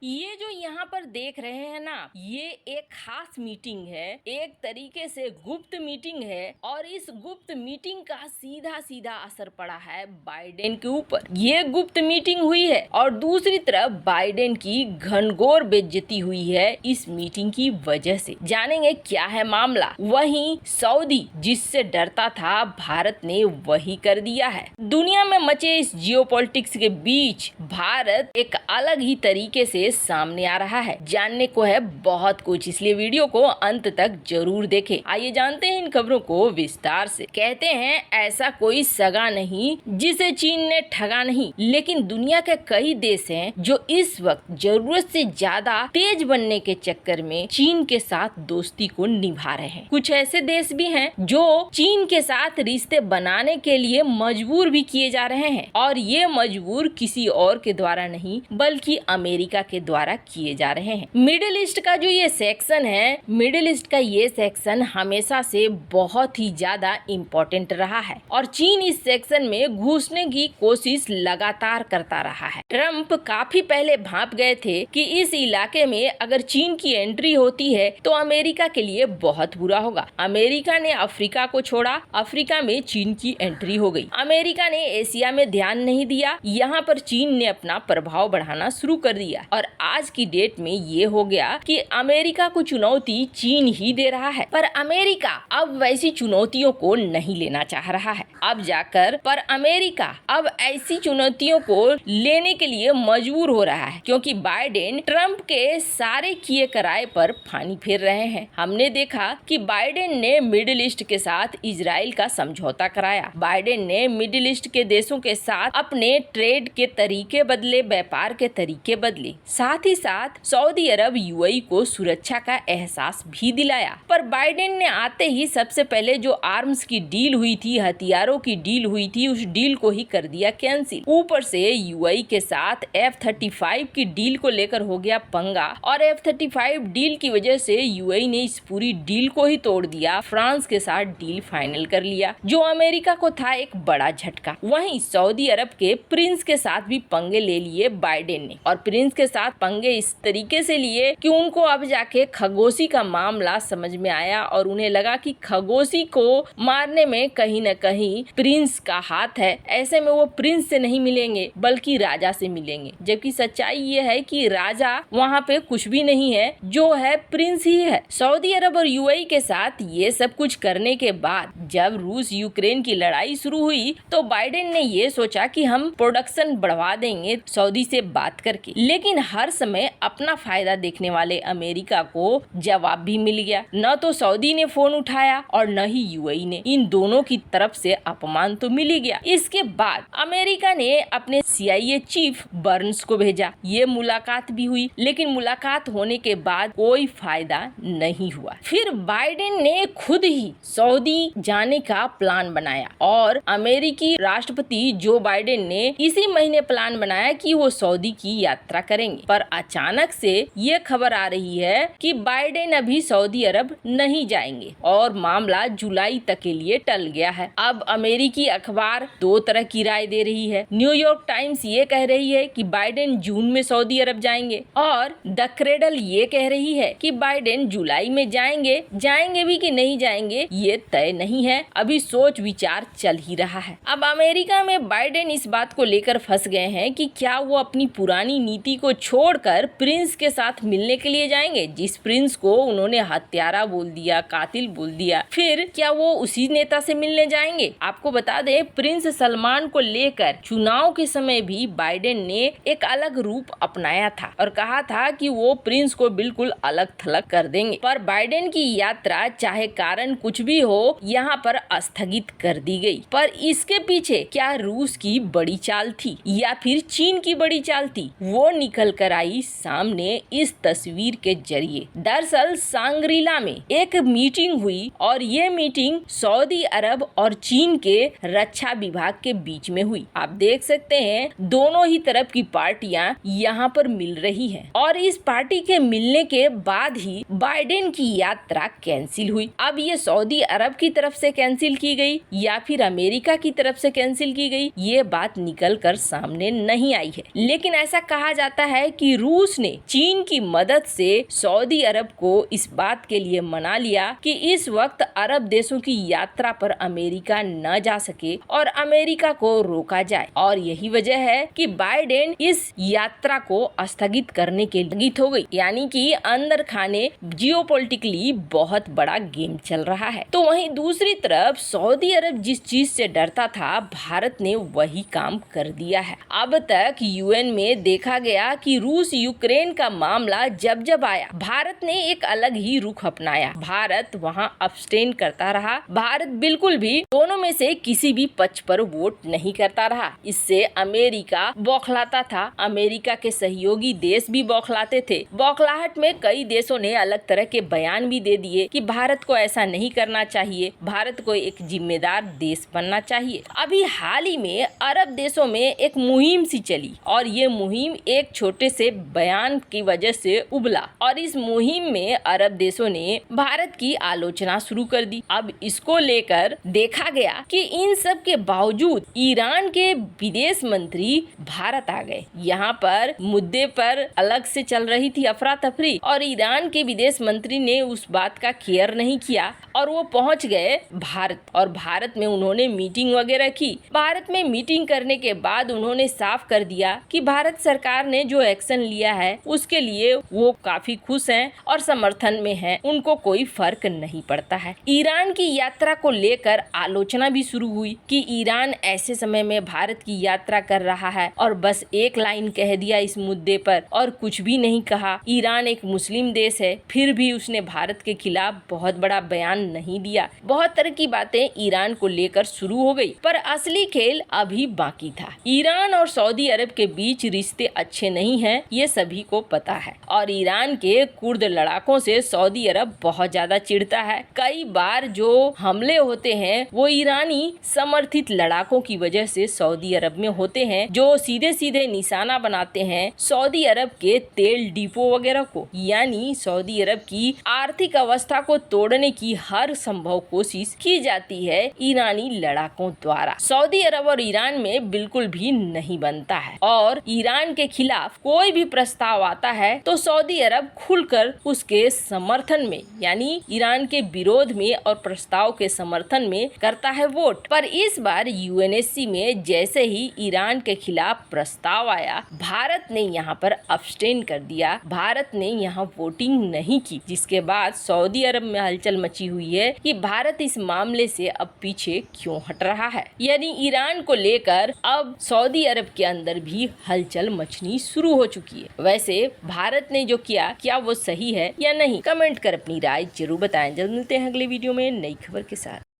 ये जो यहाँ पर देख रहे हैं ना, ये एक खास मीटिंग है, एक तरीके से गुप्त मीटिंग है और इस गुप्त मीटिंग का सीधा सीधा असर पड़ा है बाइडेन के ऊपर। ये गुप्त मीटिंग हुई है और दूसरी तरफ बाइडेन की घनघोर बेइज्जती हुई है इस मीटिंग की वजह से। जानेंगे क्या है मामला। वहीं सऊदी जिससे डरता था भारत ने वही कर दिया है। दुनिया में मचे इस जियोपॉलिटिक्स के बीच भारत एक अलग ही तरीके से सामने आ रहा है। जानने को है बहुत कुछ, इसलिए वीडियो को अंत तक जरूर देखें। आइए जानते हैं इन खबरों को विस्तार से। कहते हैं ऐसा कोई सगा नहीं जिसे चीन ने ठगा नहीं, लेकिन दुनिया के कई देश हैं जो इस वक्त जरूरत से ज्यादा तेज बनने के चक्कर में चीन के साथ दोस्ती को निभा रहे हैं। कुछ ऐसे देश भी हैं जो चीन के साथ रिश्ते बनाने के लिए मजबूर भी किए जा रहे हैं और ये मजबूर किसी और के द्वारा नहीं बल्कि अमेरिका के द्वारा किए जा रहे हैं। मिडिल ईस्ट का जो ये सेक्शन है, मिडिल ईस्ट का ये सेक्शन हमेशा से बहुत ही ज्यादा इम्पोर्टेंट रहा है और चीन इस सेक्शन में घुसने की कोशिश लगातार करता रहा है। ट्रम्प काफी पहले भांप गए थे कि इस इलाके में अगर चीन की एंट्री होती है तो अमेरिका के लिए बहुत बुरा होगा। अमेरिका ने अफ्रीका को छोड़ा, अफ्रीका में चीन की एंट्री हो गई। अमेरिका ने एशिया में ध्यान नहीं दिया, यहाँ पर चीन ने अपना प्रभाव बढ़ाना शुरू कर दिया और आज की डेट में ये हो गया कि अमेरिका को चुनौती चीन ही दे रहा है। पर अमेरिका अब वैसी चुनौतियों को नहीं लेना चाह रहा है। अब जाकर पर अमेरिका अब ऐसी चुनौतियों को लेने के लिए मजबूर हो रहा है क्योंकि बाइडेन ट्रम्प के सारे किए कराए पर पानी फेर रहे हैं। हमने देखा कि बाइडेन ने मिडिल ईस्ट के साथ इजराइल का समझौता कराया। बाइडेन ने मिडिल ईस्ट के देशों के साथ अपने ट्रेड के तरीके बदले, व्यापार के तरीके बदले। साथ ही साथ सऊदी अरब यूएई को सुरक्षा का एहसास भी दिलाया। पर बाइडेन ने आते ही सबसे पहले जो आर्म्स की डील हुई थी, हथियारों की डील हुई थी, उस डील को ही कर दिया कैंसिल। ऊपर से यूएई के साथ F-35 की डील को लेकर हो गया पंगा और F-35 डील की वजह से यूएई ने इस पूरी डील को ही तोड़ दिया। फ्रांस के साथ डील फाइनल कर लिया जो अमेरिका को था एक बड़ा झटका। वहीं सऊदी अरब के प्रिंस के साथ भी पंगे ले लिए बाइडेन ने और प्रिंस के साथ पंगे इस तरीके से लिए कि उनको अब जाके खगोशी का मामला समझ में आया और उन्हें लगा कि खगोशी को मारने में कहीं न कहीं प्रिंस का हाथ है। ऐसे में वो प्रिंस से नहीं मिलेंगे बल्कि राजा से मिलेंगे, जबकि सच्चाई ये है कि राजा वहाँ पे कुछ भी नहीं है, जो है प्रिंस ही है। सऊदी अरब और यूएई के साथ ये सब कुछ करने के बाद जब रूस यूक्रेन की लड़ाई शुरू हुई तो बाइडेन ने ये सोचा कि हम प्रोडक्शन बढ़वा देंगे सऊदी से बात करके, लेकिन हर समय अपना फायदा देखने वाले अमेरिका को जवाब भी मिल गया। न तो सऊदी ने फोन उठाया और न ही यूएई ने। इन दोनों की तरफ से अपमान तो मिल ही गया। इसके बाद अमेरिका ने अपने CIA चीफ बर्न्स को भेजा। ये मुलाकात भी हुई, लेकिन मुलाकात होने के बाद कोई फायदा नहीं हुआ। फिर बाइडेन ने खुद ही सऊदी जाने का प्लान बनाया और अमेरिकी राष्ट्रपति जो बाइडेन ने इसी महीने प्लान बनाया कि वो सऊदी की यात्रा करेंगे। पर अचानक से ये खबर आ रही है कि बाइडेन अभी सऊदी अरब नहीं जाएंगे और मामला जुलाई तक के लिए टल गया है। अब अमेरिकी अखबार दो तरह की राय दे रही है। न्यूयॉर्क टाइम्स ये कह रही है कि बाइडेन जून में सऊदी अरब जाएंगे और द क्रेडल ये कह रही है कि बाइडेन जुलाई में जाएंगे। जाएंगे भी कि नहीं जाएंगे ये तय नहीं है, अभी सोच विचार चल ही रहा है। अब अमेरिका में बाइडेन इस बात को लेकर फंस गए हैं कि क्या वो अपनी पुरानी नीति को छोड़कर प्रिंस के साथ मिलने के लिए जाएंगे, जिस प्रिंस को उन्होंने हत्यारा बोल दिया, कातिल बोल दिया। फिर क्या वो उसी नेता से मिलने जाएंगे? आपको बता दें, प्रिंस सलमान को लेकर चुनाव के समय भी बाइडेन ने एक अलग रूप अपनाया था और कहा था कि वो प्रिंस को बिल्कुल अलग थलग कर देंगे। पर बाइडेन की यात्रा चाहे कारण कुछ भी हो यहाँ पर स्थगित कर दी गई। पर इसके पीछे क्या रूस की बड़ी चाल थी या फिर चीन की बड़ी चाल थी, वो निकल कर आई सामने इस तस्वीर के जरिए। दरअसल सांग्रीला में एक मीटिंग हुई और ये मीटिंग सऊदी अरब और चीन के रक्षा विभाग के बीच में हुई। आप देख सकते हैं दोनों ही तरफ की पार्टियां यहाँ पर मिल रही हैं और इस पार्टी के मिलने के बाद ही बाइडेन की यात्रा कैंसिल हुई। अब ये सऊदी अरब की तरफ से कैंसिल की गई या फिर अमेरिका की तरफ से कैंसिल की गई, ये बात निकल कर सामने नहीं आई है। लेकिन ऐसा कहा जाता है कि रूस ने चीन की मदद से सऊदी अरब को इस बात के लिए मना लिया कि इस वक्त अरब देशों की यात्रा पर अमेरिका न जा सके और अमेरिका को रोका जाए। और यही वजह है कि बाइडेन इस यात्रा को स्थगित करने के लिए हो गई, यानी कि अंदर खाने जियोपॉलिटिकली बहुत बड़ा गेम चल रहा है। तो वहीं दूसरी तरफ सऊदी अरब जिस चीज से डरता था, भारत ने वही काम कर दिया है। अब तक यूएन में देखा गया कि रूस यूक्रेन का मामला जब जब आया, भारत ने एक अलग ही रुख अपनाया। भारत वहां अब्सटेन करता रहा। भारत बिल्कुल भी दोनों में से किसी भी पक्ष पर वोट नहीं करता रहा। इससे अमेरिका बौखलाता था, अमेरिका के सहयोगी देश भी बौखलाते थे। बौखलाहट में कई देशों ने अलग तरह के बयान भी दे दिए कि भारत को ऐसा नहीं करना चाहिए, भारत को एक जिम्मेदार देश बनना चाहिए। अभी हाल ही में अरब देशों में एक मुहिम सी चली और ये मुहिम एक छोटे से बयान की वजह से उबला और इस मुहिम में अरब देशों ने भारत की आलोचना शुरू कर दी। अब इसको लेकर देखा गया कि इन सब के बावजूद ईरान के विदेश मंत्री भारत आ गए। यहाँ पर मुद्दे पर अलग से चल रही थी अफरा तफरी और ईरान के विदेश मंत्री ने उस बात का केयर नहीं किया और वो पहुंच गए भारत और भारत में उन्होंने मीटिंग वगैरह की। भारत में मीटिंग करने के बाद उन्होंने साफ कर दिया कि भारत सरकार ने जो एक्शन लिया है उसके लिए वो काफी खुश हैं और समर्थन में हैं, उनको कोई फर्क नहीं पड़ता है। ईरान की यात्रा को लेकर आलोचना भी शुरू हुई कि ईरान ऐसे समय में भारत की यात्रा कर रहा है और बस एक लाइन कह दिया इस मुद्दे पर और कुछ भी नहीं कहा। ईरान एक मुस्लिम देश है, फिर भी उसने भारत के खिलाफ बहुत बड़ा बयान नहीं दिया। बहुत तरह की बातें ईरान को लेकर शुरू हो गई, पर असली खेल अभी बाकी था। ईरान और सऊदी अरब के बीच रिश्ते अच्छे नहीं हैं, ये सभी को पता है और ईरान के कुर्द लड़ाकों से सऊदी अरब बहुत ज्यादा चिढ़ता है। कई बार जो हमले होते हैं वो ईरानी समर्थित लड़ाकों की वजह से सऊदी अरब में होते हैं, जो सीधे सीधे निशाना बनाते हैं सऊदी अरब के तेल डिपो वगैरह को, यानी सऊदी अरब की आर्थिक अवस्था को तोड़ने की हर संभव कोशिश की जाती है ईरानी लड़ाकों द्वारा। सऊदी अरब और ईरान में बिल्कुल भी नहीं बनता है और ईरान के खिलाफ कोई भी प्रस्ताव आता है तो सऊदी अरब खुलकर उसके समर्थन में, यानी ईरान के विरोध में और प्रस्ताव के समर्थन में करता है वोट। पर इस बार यूएनएससी में जैसे ही ईरान के खिलाफ प्रस्ताव आया, भारत ने यहाँ पर अब्सटेन कर दिया, भारत ने यहाँ वोटिंग नहीं की, जिसके बाद सऊदी अरब में हलचल मची हुई है कि भारत इस मामले से अब पीछे क्यों हट रहा है। यानी ईरान को लेकर अब सऊदी अरब के अंदर भी हलचल मचनी शुरू हो चुकी है। वैसे भारत ने जो किया, क्या वो सही है या नहीं? कमेंट कर अपनी राय जरूर बताएं। जल्द मिलते हैं अगले वीडियो में नई खबर के साथ।